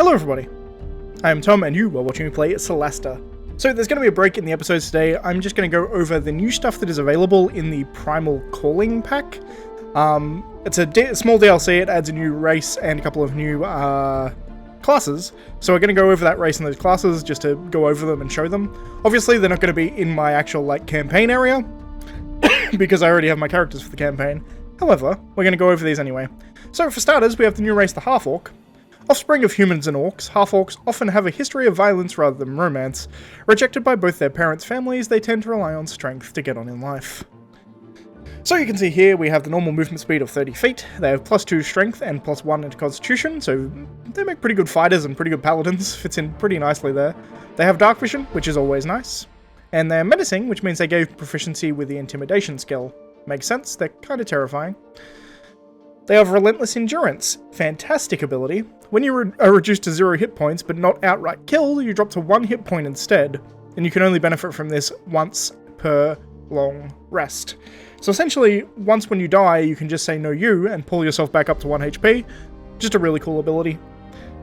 Hello everybody, I am Tom and you are watching me play Solasta. So there's going to be a break in the episodes today. I'm just going to go over the new stuff that is available in the Primal Calling pack. It's a small DLC, it adds a new race and a couple of new classes. So we're going to go over that race and those classes just to go over them and show them. Obviously they're not going to be in my actual campaign area, because I already have my characters for the campaign. However, we're going to go over these anyway. So for starters, we have the new race, the Half-Orc. Offspring of humans and orcs, half-orcs often have a history of violence rather than romance. Rejected by both their parents' families, they tend to rely on strength to get on in life. So you can see here we have the normal movement speed of 30 feet, they have +2 strength and +1 into constitution, so they make pretty good fighters and pretty good paladins, fits in pretty nicely there. They have dark vision, which is always nice. And they're menacing, which means they gave proficiency with the intimidation skill. Makes sense, they're kind of terrifying. They have relentless endurance, fantastic ability. When you are reduced to 0 hit points but not outright killed, you drop to 1 hit point instead, and you can only benefit from this once per long rest. So essentially, once when you die, you can just say no you and pull yourself back up to 1 HP. Just a really cool ability.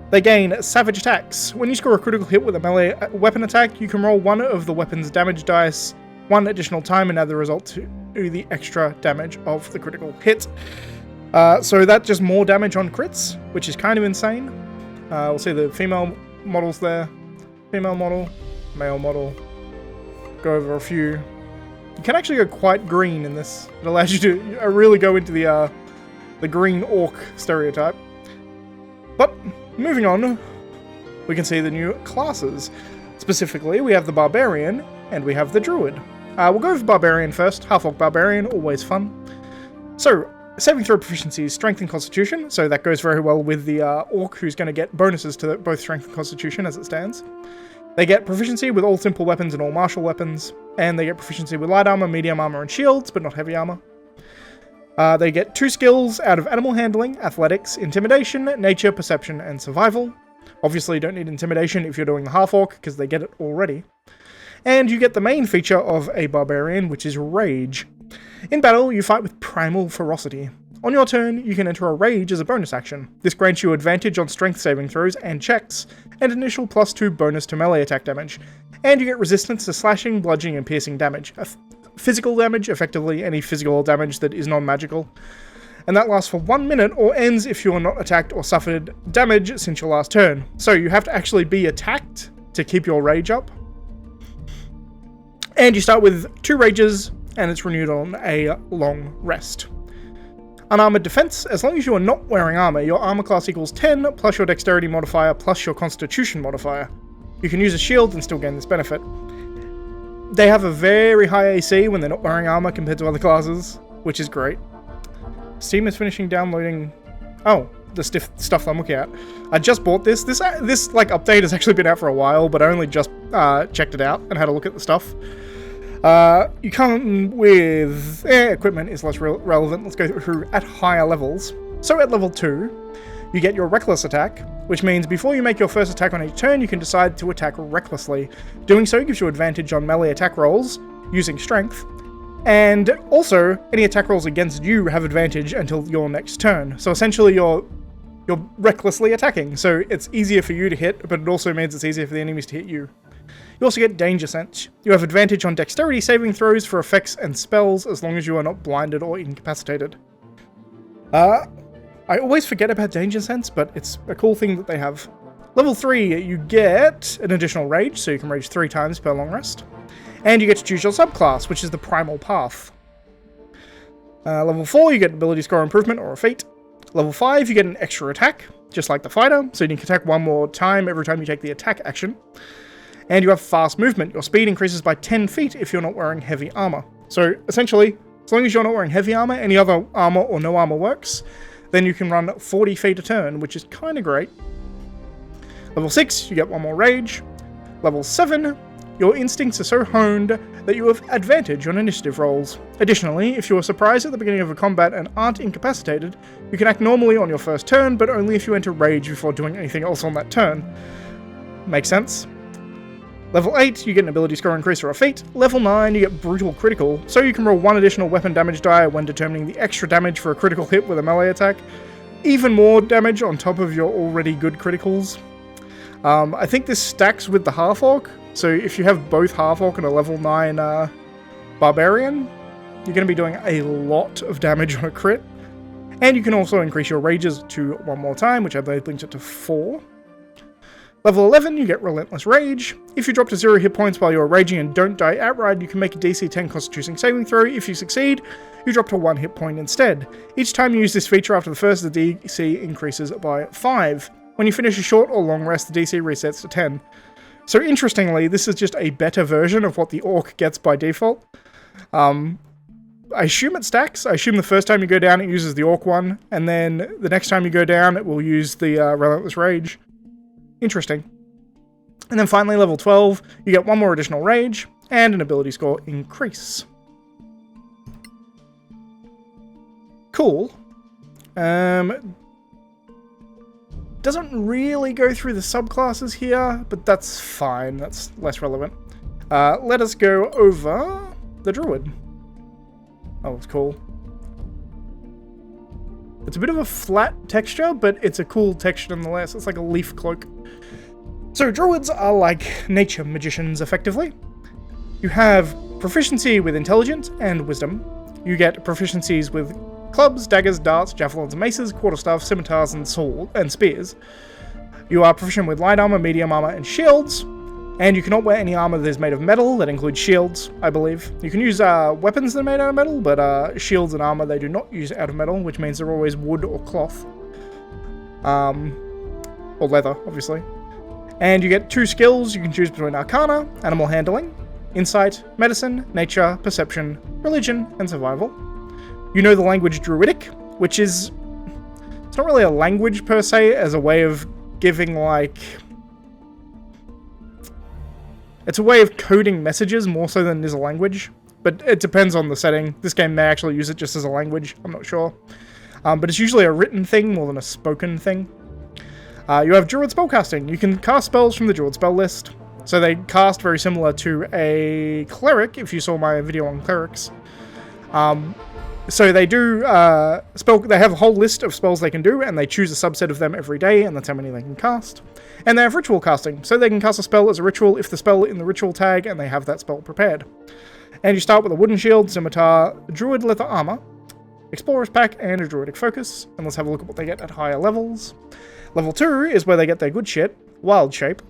They gain savage attacks. When you score a critical hit with a melee weapon attack, you can roll one of the weapon's damage dice 1 additional time and add the result to the extra damage of the critical hit. So that's just more damage on crits, which is kind of insane. We'll see the female models there. Female model, male model. Go over a few. You can actually go quite green in this. It allows you to really go into the green orc stereotype. But moving on, we can see the new classes. Specifically, we have the Barbarian and we have the Druid. We'll go with Barbarian first. Half-Orc Barbarian, always fun. So, saving throw proficiency, strength and constitution, so that goes very well with the orc who's going to get bonuses to both strength and constitution as it stands. They get proficiency with all simple weapons and all martial weapons, and they get proficiency with light armor, medium armor, and shields, but not heavy armor. They get 2 skills out of animal handling, athletics, intimidation, nature, perception, and survival. Obviously you don't need intimidation if you're doing the half-orc, because they get it already. And you get the main feature of a barbarian, which is rage. In battle, you fight with Primal Ferocity. On your turn, you can enter a Rage as a bonus action. This grants you advantage on strength saving throws and checks, and initial +2 bonus to melee attack damage. And you get resistance to slashing, bludgeoning, and piercing damage. Physical damage, effectively any physical damage that is non-magical. And that lasts for 1 minute, or ends if you are not attacked or suffered damage since your last turn. So you have to actually be attacked to keep your Rage up. And you start with 2 Rages, and it's renewed on a long rest. Unarmored defense, as long as you are not wearing armor, your armor class equals 10 plus your dexterity modifier plus your constitution modifier. You can use a shield and still gain this benefit. They have a very high AC when they're not wearing armor compared to other classes, which is great. Steam is finishing downloading... Oh, the stuff I'm looking at. I just bought this. This update has actually been out for a while, but I only just checked it out and had a look at the stuff. You come with... equipment is less relevant. Let's go through at higher levels. So at level 2, you get your Reckless attack, which means before you make your first attack on each turn, you can decide to attack recklessly. Doing so gives you advantage on melee attack rolls, using strength, and also, any attack rolls against you have advantage until your next turn. So essentially you're recklessly attacking, so it's easier for you to hit, but it also means it's easier for the enemies to hit you. You also get Danger Sense. You have advantage on dexterity saving throws for effects and spells as long as you are not blinded or incapacitated. I always forget about Danger Sense, but it's a cool thing that they have. Level 3, you get an additional Rage, so you can rage 3 times per long rest. And you get to choose your subclass, which is the Primal Path. Level 4, you get Ability Score Improvement or a Feat. Level 5, you get an extra attack, just like the Fighter, so you can attack 1 more time every time you take the attack action. And you have fast movement. Your speed increases by 10 feet if you're not wearing heavy armor. So essentially, as long as you're not wearing heavy armor, any other armor or no armor works, then you can run 40 feet a turn, which is kind of great. Level 6, you get 1 more rage. Level 7, your instincts are so honed that you have advantage on initiative rolls. Additionally, if you are surprised at the beginning of a combat and aren't incapacitated, you can act normally on your first turn, but only if you enter rage before doing anything else on that turn. Makes sense? Level 8, you get an ability score increase or a feat. Level 9, you get brutal critical, so you can roll 1 additional weapon damage die when determining the extra damage for a critical hit with a melee attack. Even more damage on top of your already good criticals. I think this stacks with the Half-Orc, so if you have both Half-Orc and a level 9 Barbarian, you're going to be doing a lot of damage on a crit. And you can also increase your rages to 1 more time, which I believe brings it to 4. Level 11, you get Relentless Rage. If you drop to 0 hit points while you're raging and don't die outright, you can make a DC 10 Constitution saving throw. If you succeed, you drop to 1 hit point instead. Each time you use this feature after the first, the DC increases by 5. When you finish a short or long rest, the DC resets to 10. So interestingly, this is just a better version of what the Orc gets by default. I assume it stacks. I assume the first time you go down, it uses the Orc one, and then the next time you go down, it will use the Relentless Rage. Interesting. And then finally, level 12, you get 1 more additional Rage, and an ability score increase. Cool. Doesn't really go through the subclasses here, but that's fine. That's less relevant. Let us go over the Druid. Oh, it's cool. It's a bit of a flat texture, but it's a cool texture nonetheless. It's like a leaf cloak. So Druids are like nature magicians, effectively. You have proficiency with intelligence and wisdom. You get proficiencies with clubs, daggers, darts, javelins, maces, quarterstaff, scimitars, and spears. You are proficient with light armor, medium armor, and shields. And you cannot wear any armor that is made of metal. That includes shields, I believe. You can use weapons that are made out of metal, but shields and armor they do not use out of metal, which means they're always wood or cloth. Or leather, obviously. And you get 2 skills. You can choose between Arcana, Animal Handling, Insight, Medicine, Nature, Perception, Religion, and Survival. You know the language Druidic, which is... It's not really a language per se, as a way of giving, like... It's a way of coding messages more so than it is a language, but it depends on the setting. This game may actually use it just as a language, I'm not sure. But it's usually a written thing more than a spoken thing. You have Druid spellcasting. You can cast spells from the Druid spell list. So they cast very similar to a cleric, if you saw my video on clerics. So they do they have a whole list of spells they can do, and they choose a subset of them every day, and that's how many they can cast. And they have ritual casting, so they can cast a spell as a ritual if the spell in the ritual tag and they have that spell prepared. And you start with a wooden shield, scimitar, druid leather armor, explorer's pack, and a druidic focus. And let's have a look at what they get at higher levels. Level 2 is where they get their good shit, wild shape.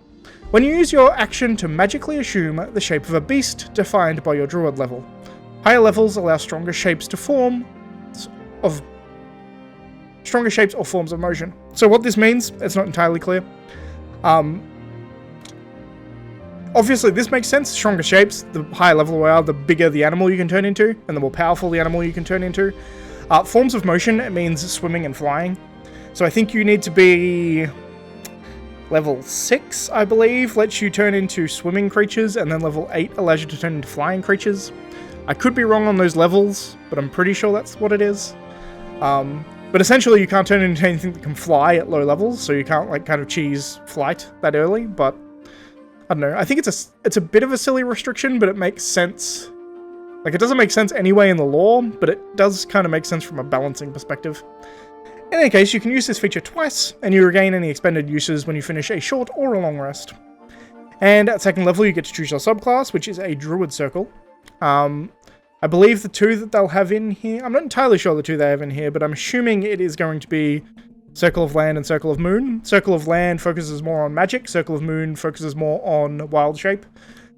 When you use your action to magically assume the shape of a beast defined by your druid level. Higher levels allow stronger shapes or forms of motion. So what this means, it's not entirely clear. Obviously this makes sense. Stronger shapes, the higher level you are, the bigger the animal you can turn into, and the more powerful the animal you can turn into. Forms of motion, it means swimming and flying. So I think you need to be level 6, I believe, lets you turn into swimming creatures, and then level 8 allows you to turn into flying creatures. I could be wrong on those levels, but I'm pretty sure that's what it is. But essentially you can't turn into anything that can fly at low levels, so you can't like kind of cheese flight that early, but I don't know. I think it's a bit of a silly restriction, but it makes sense. Like, it doesn't make sense anyway in the lore, but it does kind of make sense from a balancing perspective. In any case, you can use this feature twice, and you regain any expended uses when you finish a short or a long rest. And at second level, you get to choose your subclass, which is a Druid Circle. I believe the 2 that they'll have in here, I'm not entirely sure the 2 they have in here, but I'm assuming it is going to be Circle of Land and Circle of Moon. Circle of Land focuses more on magic, Circle of Moon focuses more on wild shape,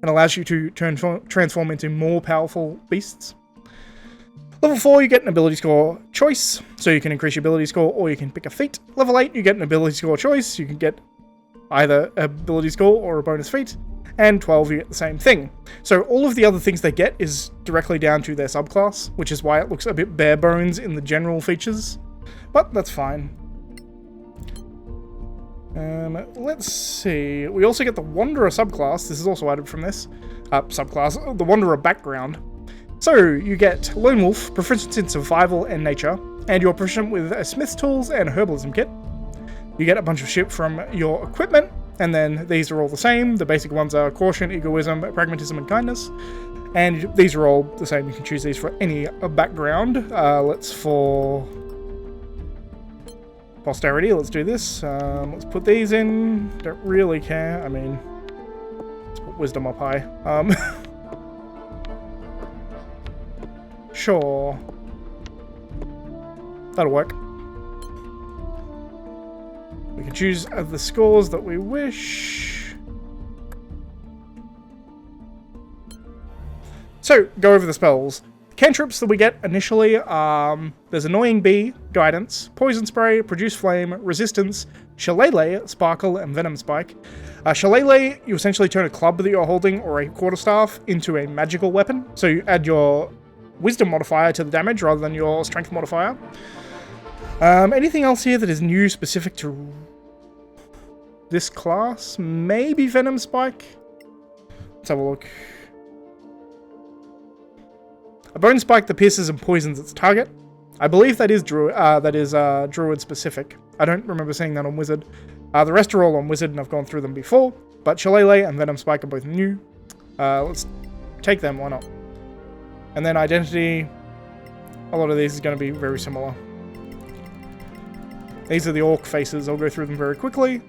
and allows you to transform into more powerful beasts. Level 4, you get an ability score choice, so you can increase your ability score or you can pick a feat. Level 8, you get an ability score choice, you can get either an ability score or a bonus feat. And 12, you get the same thing. So all of the other things they get is directly down to their subclass, which is why it looks a bit bare bones in the general features. But that's fine. Let's see. We also get the Wanderer subclass. This is also added from this. The Wanderer background. So you get Lone Wolf, proficiency in survival and nature, and you're proficient with smith's tools and a herbalism kit. You get a bunch of shit from your equipment, and then these are all the same. The basic ones are caution, egoism, pragmatism, and kindness. And these are all the same. You can choose these for any background. posterity. Let's do this. Let's put these in. Don't really care. I mean, let's put wisdom up high. Sure. That'll work. We can choose the scores that we wish. So, go over the spells. Cantrips that we get initially, there's Annoying Bee, Guidance, Poison Spray, Produce Flame, Resistance, Shillelagh, Sparkle, and Venom Spike. Shillelagh, you essentially turn a club that you're holding or a quarterstaff into a magical weapon. So you add your Wisdom modifier to the damage rather than your Strength modifier. Anything else here that is new specific to this class? Maybe Venom Spike? Let's have a look. A Bone Spike that pierces and poisons its target. I believe that is Druid specific. I don't remember seeing that on Wizard. The rest are all on Wizard, and I've gone through them before. But Shillelagh and Venom Spike are both new. Let's take them, why not? And then Identity. A lot of these is going to be very similar. These are the orc faces. I'll go through them very quickly.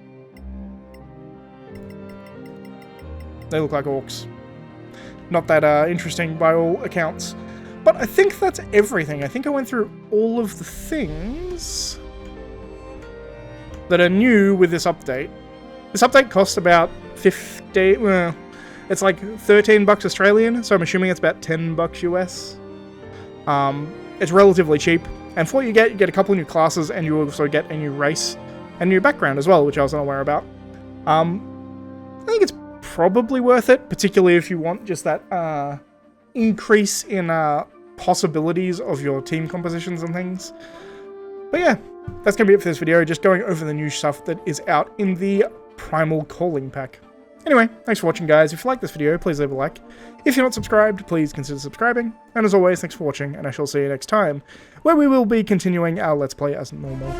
They look like orcs. Not that interesting by all accounts. But I think that's everything. I think I went through all of the things that are new with this update. This update costs about 50... Well, it's like 13 bucks Australian, so I'm assuming it's about 10 bucks US. It's relatively cheap. And for what you get a couple of new classes, and you also get a new race and new background as well, which I was not aware about. I think it's probably worth it, particularly if you want just that increase in possibilities of your team compositions and things. But yeah, that's going to be it for this video, just going over the new stuff that is out in the Primal Calling Pack. Anyway, thanks for watching, guys. If you like this video, please leave a like. If you're not subscribed, please consider subscribing. And as always, thanks for watching, and I shall see you next time, where we will be continuing our Let's Play as normal.